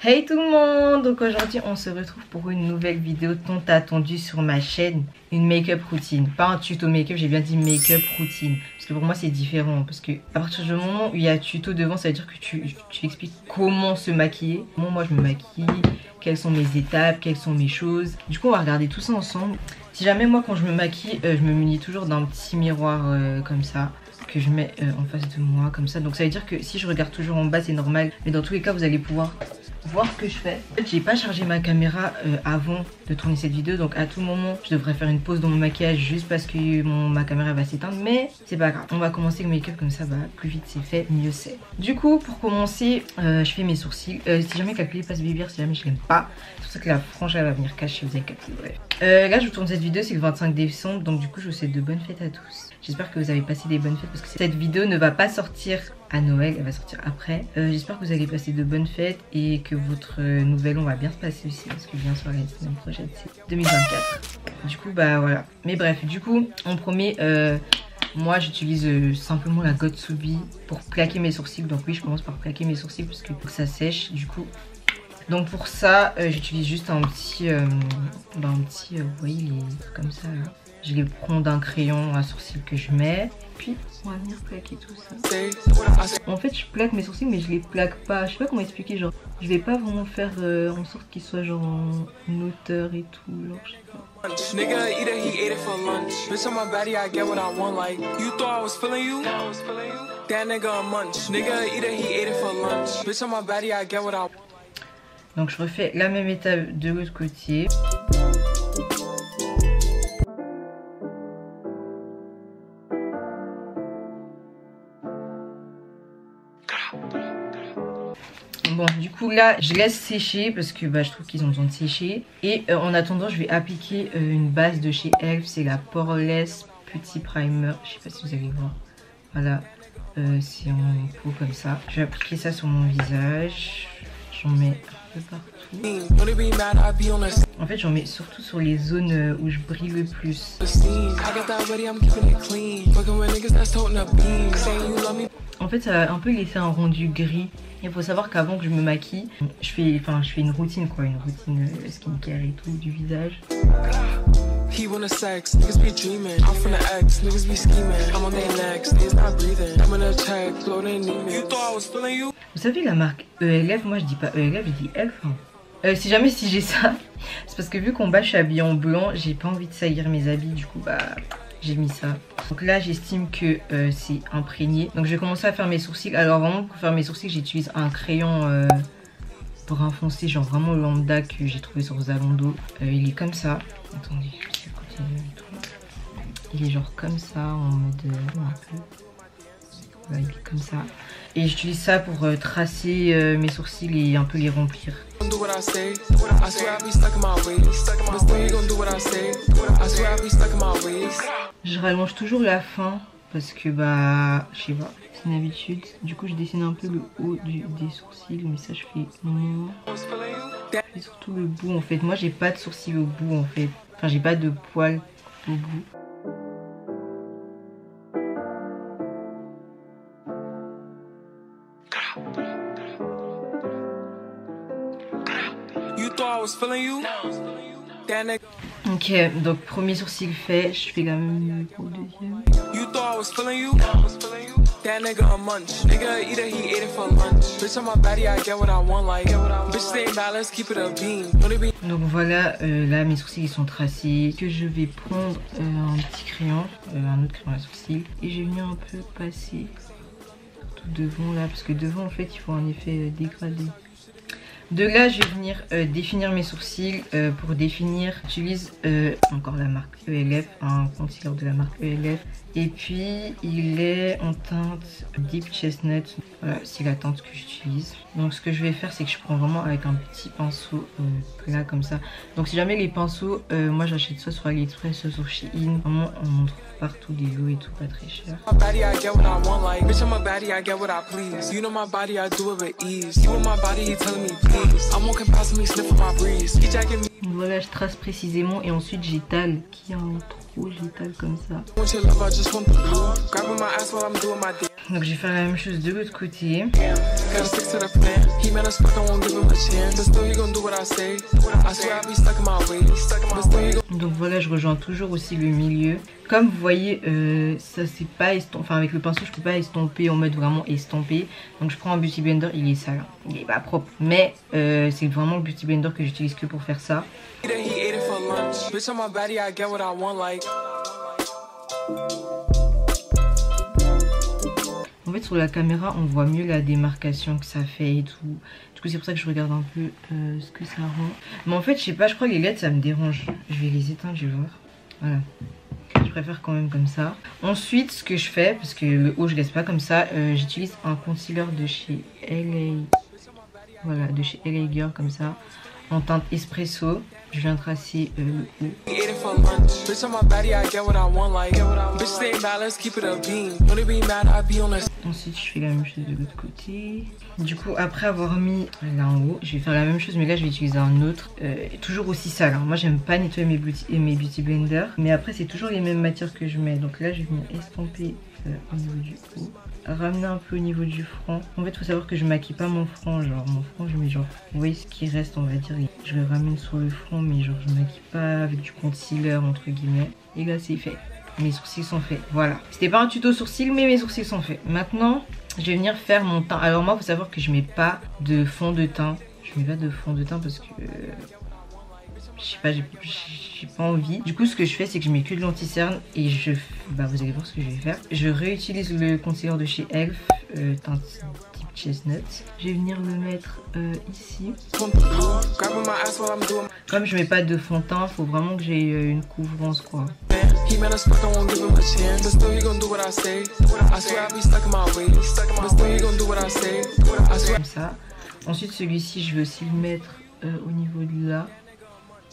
Hey tout le monde, donc aujourd'hui on se retrouve pour une nouvelle vidéo tant attendue sur ma chaîne, une make-up routine, pas un tuto make-up, j'ai bien dit make-up routine, parce que pour moi c'est différent, parce que à partir du moment où il y a tuto devant, ça veut dire que tu expliques comment se maquiller, comment moi je me maquille, quelles sont mes étapes, quelles sont mes choses, du coup on va regarder tout ça ensemble. Si jamais moi quand je me maquille, je me munis toujours d'un petit miroir comme ça, que je mets en face de moi comme ça, donc ça veut dire que si je regarde toujours en bas c'est normal, mais dans tous les cas vous allez pouvoir voir ce que je fais. En fait j'ai pas chargé ma caméra avant de tourner cette vidéo, donc à tout moment je devrais faire une pause dans mon maquillage juste parce que ma caméra va s'éteindre, mais c'est pas grave, on va commencer le make-up comme ça, bah plus vite c'est fait mieux c'est. Du coup pour commencer je fais mes sourcils, si jamais calculer passe bibière, si jamais je l'aime pas, c'est pour ça que la frange elle va venir cacher, vous avez capté, bref. Là je vous tourne cette vidéo, c'est le 25 décembre, donc du coup je vous souhaite de bonnes fêtes à tous. J'espère que vous avez passé des bonnes fêtes parce que cette vidéo ne va pas sortir à Noël, elle va sortir après. J'espère que vous allez passer de bonnes fêtes et que votre nouvel an va bien se passer aussi, parce que bien sûr la semaine prochaine c'est 2024. Du coup bah voilà. Mais bref, du coup en premier, moi j'utilise simplement la Got2b pour plaquer mes sourcils. Donc oui, je commence par plaquer mes sourcils parce que ça sèche du coup. Donc pour ça j'utilise juste un petit, vous voyez les trucs comme ça là. Je les prends d'un crayon à sourcils que je mets. Puis on va venir plaquer tout ça. En fait je plaque mes sourcils mais je les plaque pas. Je sais pas comment expliquer, genre je vais pas vraiment faire en sorte qu'ils soient genre en hauteur et tout. Genre je sais pas. Donc je refais la même étape de l'autre côté. Bon du coup là je laisse sécher parce que bah, je trouve qu'ils ont besoin de sécher. Et en attendant je vais appliquer une base de chez Elf, c'est la Poreless Petit Primer. Je sais pas si vous allez voir. Voilà, c'est en pot comme ça. Je vais appliquer ça sur mon visage. J'en mets un peu partout. En fait j'en mets surtout sur les zones où je brille le plus. En fait ça va un peu laisser un rendu gris. Il faut savoir qu'avant que je me maquille, je fais une routine quoi, une routine skincare et tout du visage. Vous savez la marque ELF, moi je dis pas ELF, je dis Elf. Si jamais si j'ai ça, c'est parce que vu qu'en bas je suis habillée en blanc, j'ai pas envie de salir mes habits, du coup bah j'ai mis ça. Donc là j'estime que c'est imprégné. Donc je vais commencer à faire mes sourcils. Alors vraiment pour faire mes sourcils j'utilise un crayon brun foncé, genre vraiment lambda que j'ai trouvé sur Zalando. Il est comme ça. Attendez, je vais à côté de tout. Il est genre comme ça en mode un peu. Voilà, il est comme ça. Et j'utilise ça pour tracer mes sourcils et un peu les remplir. Je rallonge toujours la fin parce que bah je sais pas, c'est une habitude. Du coup je dessine un peu le haut des sourcils, mais ça je fais moins. Je fais surtout le bout en fait. Moi j'ai pas de sourcils au bout en fait. Enfin j'ai pas de poils au bout. Ok, donc premier sourcil fait, je fais la même pour le deuxième. Donc voilà, là mes sourcils ils sont tracés. Que je vais prendre un petit crayon, un autre crayon à sourcils, et je vais venir un peu passer tout devant là, parce que devant en fait il faut un effet dégradé. De là, je vais venir définir mes sourcils. Pour définir, j'utilise encore la marque ELF, un concealer de la marque ELF. Et puis il est en teinte Deep Chestnut. Voilà, c'est la teinte que j'utilise. Donc ce que je vais faire, c'est que je prends vraiment avec un petit pinceau plat comme ça. Donc si jamais les pinceaux, moi j'achète ça sur AliExpress, soit sur Shein. Vraiment on en trouve partout des lots et tout, pas très cher. Voilà, je trace précisément et ensuite j'étale. Qui en trop, j'étale comme ça. Donc je vais faire la même chose de l'autre côté. Donc voilà, je rejoins toujours aussi le milieu. Comme vous voyez, ça c'est pas estompé. Enfin avec le pinceau je peux pas estomper en mode vraiment estampé. Donc je prends un Beauty Blender, il est sale, il est pas propre. Mais c'est vraiment le Beauty Blender que j'utilise que pour faire ça. En fait sur la caméra on voit mieux la démarcation que ça fait et tout. Du coup c'est pour ça que je regarde un peu ce que ça rend. Mais en fait je sais pas, je crois que les LED ça me dérange. Je vais les éteindre, je vais voir. Voilà. Je préfère quand même comme ça. Ensuite ce que je fais, parce que le haut je laisse pas comme ça, j'utilise un concealer de chez LA. Voilà, de chez LA Girl comme ça. En teinte espresso. Je viens tracer le haut. Ensuite je fais la même chose de l'autre côté. Du coup après avoir mis là en haut, je vais faire la même chose mais là je vais utiliser un autre. Toujours aussi sale, hein. Moi j'aime pas nettoyer mes beauty blenders. Mais après c'est toujours les mêmes matières que je mets. Donc là je vais venir estomper au niveau du haut. Ramener un peu au niveau du front. En fait faut savoir que je maquille pas mon front. Genre mon front je mets genre, vous voyez ce qui reste on va dire. Je le ramène sur le front mais genre je maquille pas avec du concealer entre guillemets. Et là c'est fait. Mes sourcils sont faits, voilà. C'était pas un tuto sourcils mais mes sourcils sont faits. Maintenant je vais venir faire mon teint. Alors moi faut savoir que je mets pas de fond de teint. Je mets pas de fond de teint parce que je sais pas, j'ai pas envie. Du coup ce que je fais c'est que je mets que de l'anti-cerne. Et je, bah vous allez voir ce que je vais faire. Je réutilise le concealer de chez Elf, teinte Deep Chestnut. Je vais venir le mettre ici. Comme je mets pas de fond de teint, faut vraiment que j'ai une couvrance quoi. Comme ça. Ensuite celui-ci je vais aussi le mettre au niveau de là.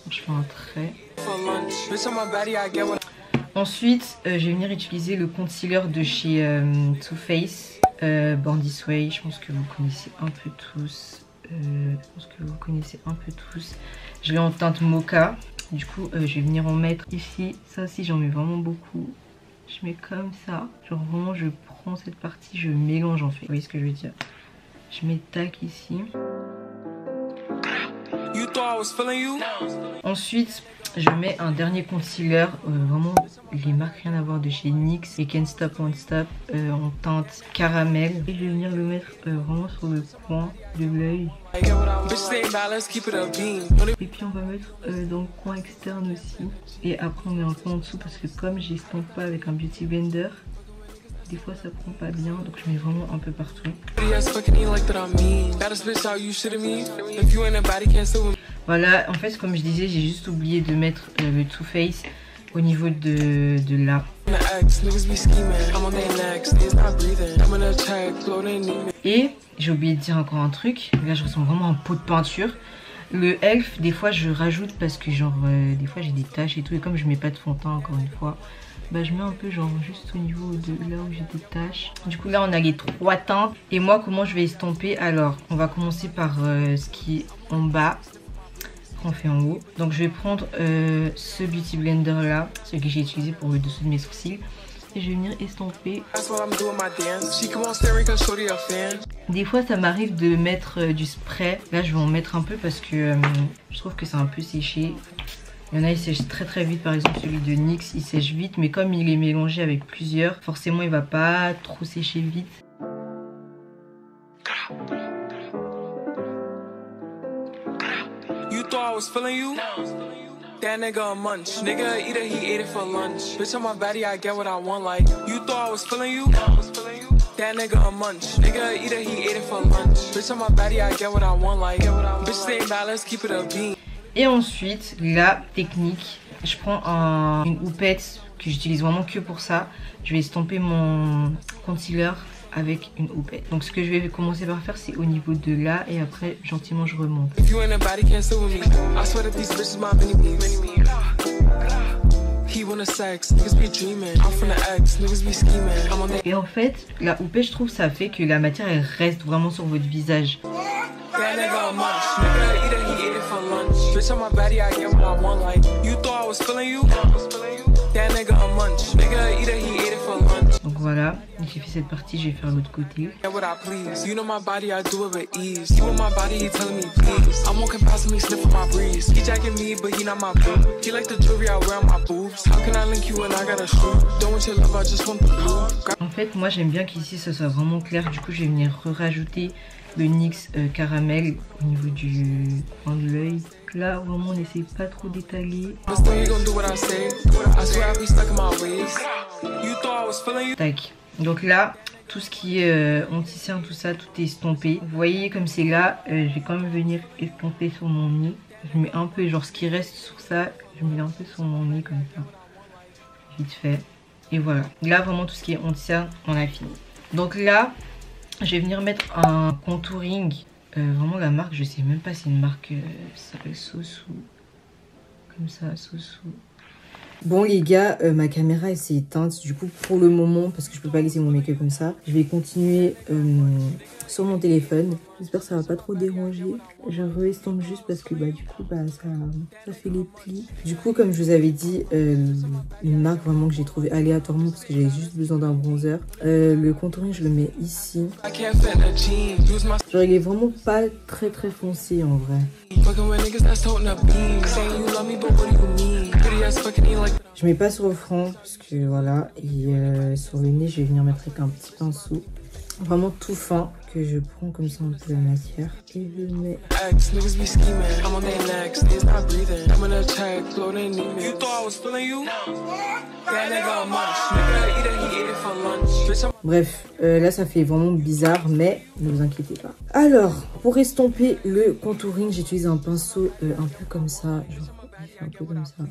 Je fais un trait. Ensuite je vais venir utiliser le concealer de chez Too Faced, Born This Way. Je pense que vous connaissez un peu tous. Je l'ai en teinte mocha. Du coup je vais venir en mettre ici. Ça aussi j'en mets vraiment beaucoup. Je mets comme ça. Genre vraiment je prends cette partie, je mélange en fait. Vous voyez ce que je veux dire? Je mets tac ici. Ensuite je mets un dernier concealer. Vraiment les marques rien à voir de chez NYX et Can't Stop Won't Stop en teinte caramel. Et je vais venir le mettre vraiment sur le coin de l'œil. Et puis on va mettre dans le coin externe aussi. Et après on met un peu en dessous parce que comme j'estompe pas avec un beauty blender, des fois ça prend pas bien, donc je mets vraiment un peu partout. Voilà, en fait comme je disais j'ai juste oublié de mettre le Too Faced au niveau de là. Et j'ai oublié de dire encore un truc, là je ressens vraiment un pot de peinture. Le Elf des fois je rajoute parce que genre des fois j'ai des taches et tout, et comme je mets pas de fond de teint encore une fois, bah je mets un peu genre juste au niveau de là où j'ai des taches. Du coup là on a les trois teintes. Et moi comment je vais estomper? Alors on va commencer par ce qui est en bas. On fait en haut. Donc je vais prendre ce beauty blender là, celui que j'ai utilisé pour le dessous de mes sourcils. Et je vais venir estomper. Des fois ça m'arrive de mettre du spray. Là je vais en mettre un peu parce que je trouve que c'est un peu séché. Il y en a, il sèche très très vite. Par exemple celui de NYX il sèche vite, mais comme il est mélangé avec plusieurs, forcément il va pas trop sécher vite. That nigga a munch. Nigga eat it, he ate it for lunch. Bitch on my body, I get what I want. Like you thought I was feeling you. That nigga a munch. Nigga eat it, he ate it for lunch. Bitch on my body, I get what I want. Like bitch stay bad, let's keep it a bean. Et ensuite la technique, je prends une houppette que j'utilise vraiment que pour ça. Je vais estomper mon concealer avec une houppette. Donc ce que je vais commencer par faire, c'est au niveau de là et après gentiment je remonte. Et en fait, la houppette, je trouve ça fait que la matière elle reste vraiment sur votre visage. Donc voilà, j'ai fait cette partie, je vais faire l'autre côté. En fait, moi j'aime bien qu'ici ce soit vraiment clair, du coup je vais venir rajouter le NYX caramel au niveau du coin de l'œil. Là, vraiment, on n'essaie pas trop d'étaler. Tac. Donc là, tout ce qui est anti-cerne, tout ça, tout est estompé. Vous voyez comme c'est là, je vais quand même venir estomper sur mon nez. Je mets un peu, genre ce qui reste sur ça, je mets un peu sur mon nez comme ça. Vite fait. Et voilà. Là, vraiment, tout ce qui est anti-cerne, on a fini. Donc là, je vais venir mettre un contouring. Vraiment la marque, je sais même pas, c'est une marque, ça s'appelle Sosu. Comme ça, Sosu. Bon les gars, ma caméra elle s'est éteinte. Du coup pour le moment, parce que je peux pas laisser mon make-up comme ça, je vais continuer sur mon téléphone. J'espère que ça va pas trop déranger. Je re-estompe juste parce que bah du coup bah ça fait les plis. Du coup comme je vous avais dit, une marque vraiment que j'ai trouvé aléatoirement parce que j'avais juste besoin d'un bronzer. Le contouring je le mets ici. Genre il est vraiment pas très foncé en vrai. Je mets pas sur le front parce que voilà, et sur le nez je vais venir mettre avec un petit pinceau vraiment tout fin que je prends comme ça un peu la matière et je le mets. Bref, là ça fait vraiment bizarre, mais ne vous inquiétez pas. Alors, pour estomper le contouring, j'utilise un pinceau un peu comme ça, genre il fait un peu comme ça.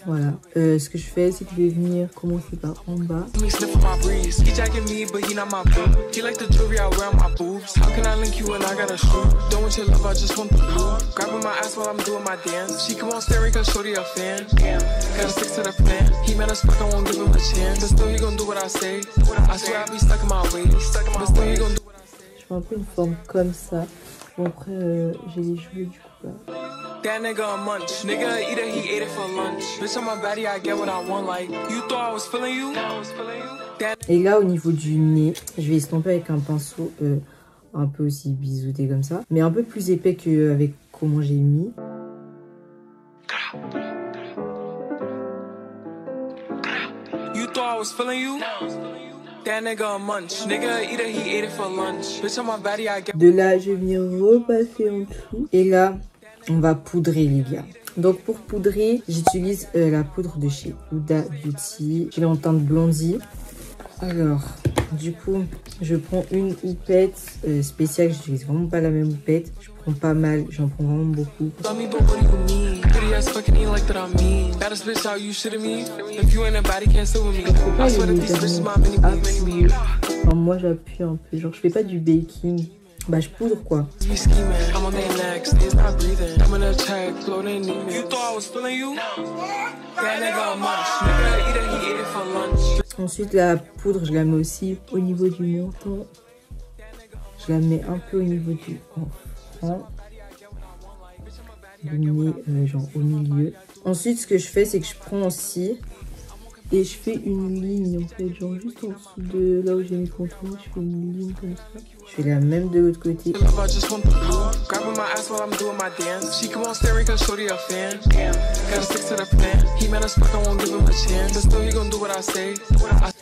Voilà, ce que je fais, c'est que je vais venir commencer par en bas. Je fais un peu une forme comme ça. Bon après, j'ai les cheveux du coup là. That nigga a munch, nigga eat it, he ate it for lunch. Bitch on my body, I get what I want, like you thought I was feeling you. Et là au niveau du nez, je vais estomper avec un pinceau un peu aussi biseauté comme ça, mais un peu plus épais qu'avec comment j'ai mis. You thought I was feeling you. De là, je vais venir repasser en dessous. Et là, on va poudrer les gars. Donc pour poudrer, j'utilise la poudre de chez Huda Beauty. Je l'ai en teinte blondie. Alors, du coup, je prends une houppette spéciale. J'utilise vraiment pas la même houppette. Je prends pas mal, j'en prends vraiment beaucoup. Alors moi j'appuie un peu, genre je fais pas du baking. Bah je poudre quoi. Ensuite la poudre je la mets aussi au niveau du menton. Je la mets un peu au niveau du enfant. Du nez genre au milieu. Ensuite ce que je fais c'est que je prends aussi et je fais une ligne en fait, genre juste en dessous de là où j'ai mis le contour, je fais une ligne comme ça. Je fais la même de l'autre côté.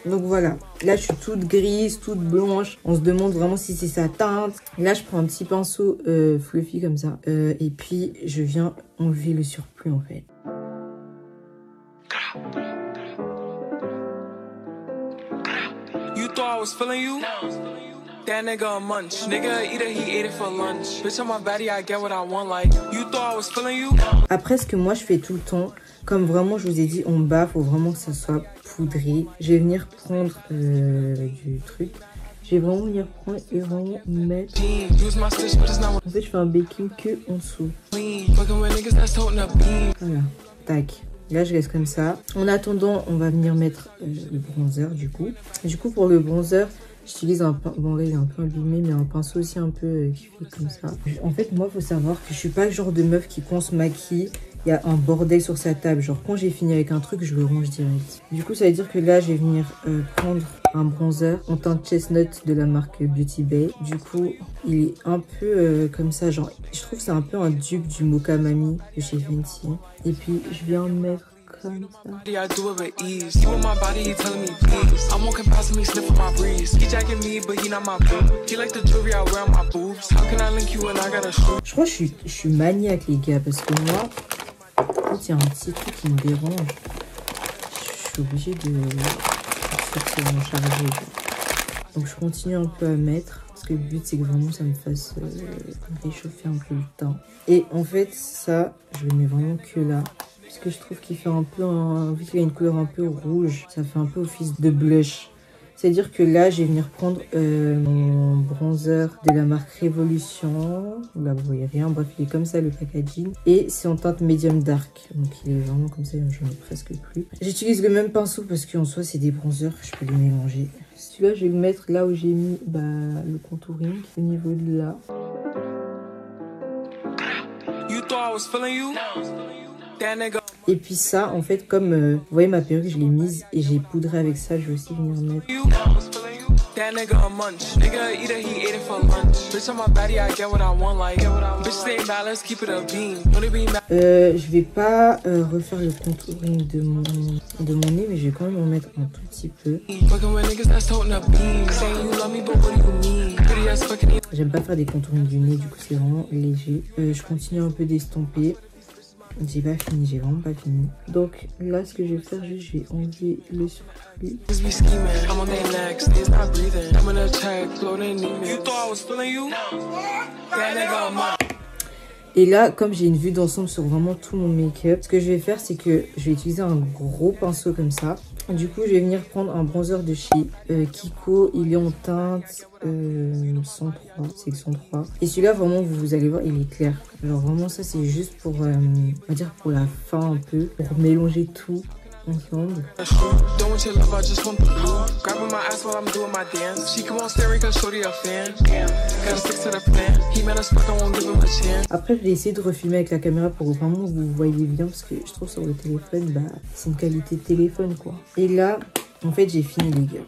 Donc voilà, là je suis toute grise, toute blanche. On se demande vraiment si c'est sa teinte. Là je prends un petit pinceau fluffy comme ça. Et puis je viens enlever le surplus en fait. Après ce que moi je fais tout le temps, comme vraiment je vous ai dit en bas, faut vraiment que ça soit poudré. Je vais venir prendre du truc. Je vais vraiment venir prendre et vraiment mettre. En fait, je fais un baking que en dessous. Voilà, tac. Là, je laisse comme ça. En attendant, on va venir mettre le bronzer du coup. Du coup, pour le bronzer, j'utilise un pinceau. Bon, là, il est un peu abîmé, mais un pinceau aussi un peu qui fait comme ça. En fait, moi, il faut savoir que je suis pas le genre de meuf qui, quand on se maquille, il y a un bordel sur sa table. Genre, quand j'ai fini avec un truc, je le range direct. Du coup, ça veut dire que là, je vais venir prendre un bronzer en teinte chestnut de la marque Beauty Bay. Du coup, il est un peu comme ça. Genre, je trouve que c'est un peu un dupe du Mocha Mami de chez Fenty. Et puis, je viens mettre comme ça. Je crois que je suis maniaque, les gars, parce que moi, quand il y a un petit truc qui me dérange, je suis obligée de sortir mon chargé. Donc je continue un peu à mettre, parce que le but c'est que vraiment ça me fasse réchauffer un peu le teint. Et en fait ça, je le mets vraiment que là, parce que je trouve qu'il fait un peu, vu qu'il a une couleur un peu rouge, ça fait un peu office de blush. C'est-à-dire que là, je vais venir prendre mon bronzer de la marque Révolution. Là, vous voyez rien. Bref, il est comme ça, le packaging. Et c'est en teinte medium dark. Donc, il est vraiment comme ça. Je n'en ai presque plus. J'utilise le même pinceau parce qu'en soi, c'est des bronzers. Je peux les mélanger. Celui-là, je vais le mettre là où j'ai mis le contouring. Au niveau de là. Et puis ça, en fait, comme vous voyez ma perruque, je l'ai mise et j'ai poudré avec ça. Je vais aussi venir mettre. Je vais pas refaire le contouring de mon nez, mais je vais quand même en mettre un tout petit peu. J'aime pas faire des contourings du nez, du coup c'est vraiment léger. Je continue un peu d'estomper. J'ai pas fini, j'ai vraiment pas fini. Donc là, ce que je vais faire, je vais enlever le surplus. Et là, comme j'ai une vue d'ensemble sur vraiment tout mon make-up, ce que je vais faire, c'est que je vais utiliser un gros pinceau comme ça. Du coup, je vais venir prendre un bronzer de chez Kiko. Il est en teinte 103, c'est le 103. Et celui-là, vraiment, vous allez voir, il est clair. Genre vraiment, ça, c'est juste pour, on va dire, pour la fin un peu, pour mélanger tout ensemble. Après, je vais essayer de refilmer avec la caméra pour vraiment vous voyez bien, parce que je trouve sur le téléphone, c'est une qualité de téléphone, quoi. Et là, en fait, j'ai fini, les gars.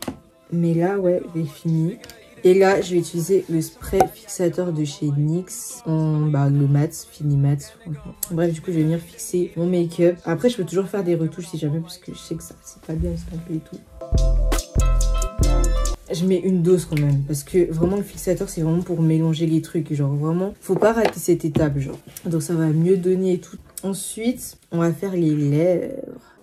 Mais là, ouais, j'ai fini. Et là, je vais utiliser le spray fixateur de chez NYX, le mat, fini mat, franchement. Bref, du coup, je vais venir fixer mon make-up. Après, je peux toujours faire des retouches si jamais, parce que je sais que ça, c'est pas bien estampé et tout. Je mets une dose quand même, parce que vraiment, le fixateur, c'est vraiment pour mélanger les trucs. Genre, vraiment, faut pas rater cette étape, genre. Donc, ça va mieux donner et tout. Ensuite, on va faire les lèvres.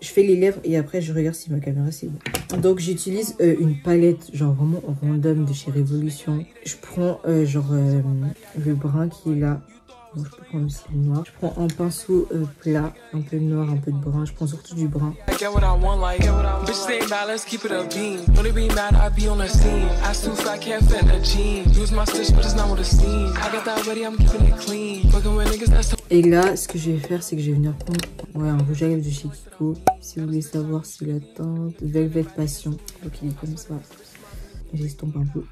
Je fais les lèvres et après je regarde si ma caméra c'est bon. Donc j'utilise une palette genre vraiment random de chez Révolution. Je prends le brun qui est là. Bon, je peux prendre aussi le noir. Je prends un pinceau plat, un peu noir, un peu de brun. Je prends surtout du brun. Et là, ce que je vais faire, c'est que je vais venir prendre un rouge à lèvres de chez Kiko. Si vous voulez savoir si la teinte Velvet Passion. Donc il est comme ça. J'estompe un peu.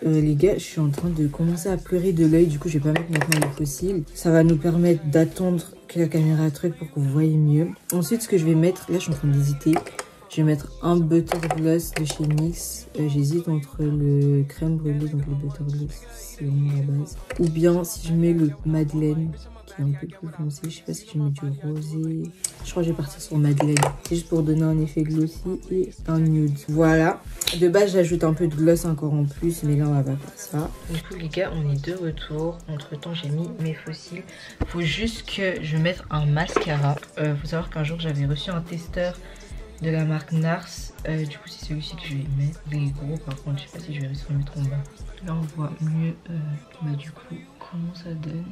Les gars, je suis en train de commencer à pleurer de l'œil. Du coup, je vais pas mettre maintenant les fossiles. Ça va nous permettre d'attendre que la caméra truc pour que vous voyez mieux. Ensuite, ce que je vais mettre, là, je suis en train d'hésiter. Je vais mettre un butter gloss de chez NYX. J'hésite entre le crème brûlée, donc le butter gloss, c'est vraiment la base. Ou bien si je mets le Madeleine, qui est un peu plus foncé. Je sais pas si je mets du rosé. Je crois que je vais partir sur Madeleine. C'est juste pour donner un effet glossy et un nude. Voilà. De base, j'ajoute un peu de gloss encore en plus, mais là, on va pas faire ça. Du coup, les gars, on est de retour. Entre temps, j'ai mis mes fossiles. Faut juste que je mette un mascara. Faut savoir qu'un jour, j'avais reçu un testeur de la marque Nars. Du coup, c'est celui-ci que je vais mettre. Il est gros, par contre, je sais pas si je vais réussir à le mettre en bas. Là, on voit mieux, du coup, comment ça donne.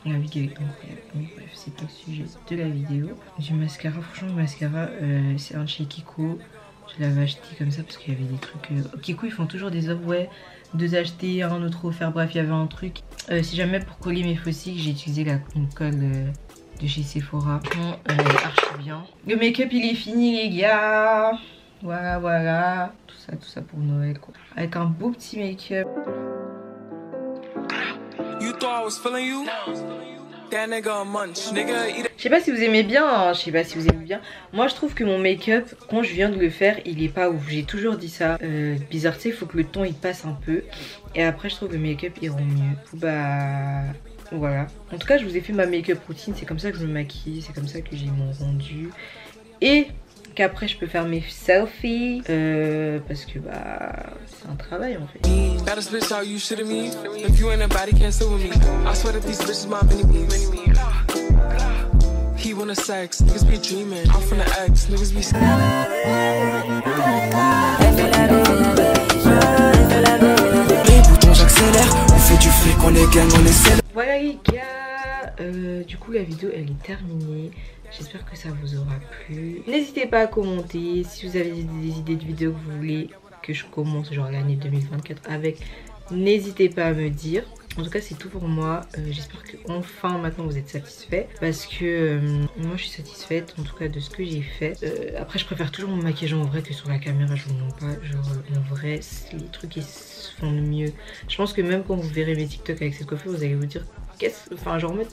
La vidéo est incroyable. Mais bref, c'est pas le sujet de la vidéo. Du mascara, franchement, le mascara, c'est un de chez Kiko. Je l'avais acheté comme ça parce qu'il y avait des trucs. Kiko, ils font toujours des offres, ouais. 2 achetés, un autre offert. Bref, il y avait un truc. Si jamais pour coller mes fossiles, j'ai utilisé une colle de chez Sephora. Elle est archi bien. Le make-up, il est fini, les gars. Voilà, voilà. Tout ça pour Noël, quoi. Avec un beau petit make-up. Je sais pas si vous aimez bien, hein, je sais pas si vous aimez bien. Moi je trouve que mon make-up, quand je viens de le faire, il est pas ouf. J'ai toujours dit ça. Bizarre, tu sais, il faut que le ton il passe un peu. Et après je trouve que le make-up il rend mieux. Bah voilà. En tout cas je vous ai fait ma make-up routine. C'est comme ça que je me maquille. C'est comme ça que j'ai mon rendu. Et qu'après je peux faire mes selfies parce que bah c'est un travail en fait. Voilà les gars, du coup la vidéo elle est terminée. J'espère que ça vous aura plu. N'hésitez pas à commenter si vous avez des idées de vidéos que vous voulez que je commente genre l'année 2024 avec. N'hésitez pas à me dire. En tout cas c'est tout pour moi. J'espère que enfin maintenant vous êtes satisfaits. Parce que moi je suis satisfaite en tout cas de ce que j'ai fait. Après je préfère toujours mon maquillage en vrai que sur la caméra. Je vous mens pas. Genre en vrai les trucs ils se font mieux. Je pense que même quand vous verrez mes TikTok avec cette coiffure vous allez vous dire qu'est-ce. Enfin genre en mode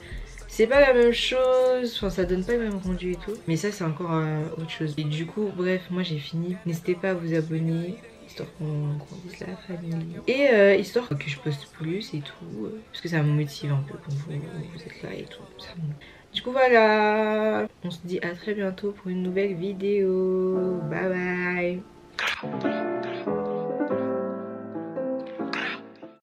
c'est pas la même chose, enfin ça donne pas le même rendu et tout. Mais ça c'est encore autre chose. Et du coup bref moi j'ai fini. N'hésitez pas à vous abonner histoire qu'on grandisse la famille. Et histoire que je poste plus et tout. Parce que ça me motive un peu quand vous êtes là et tout. Du coup voilà. On se dit à très bientôt pour une nouvelle vidéo. Bye bye.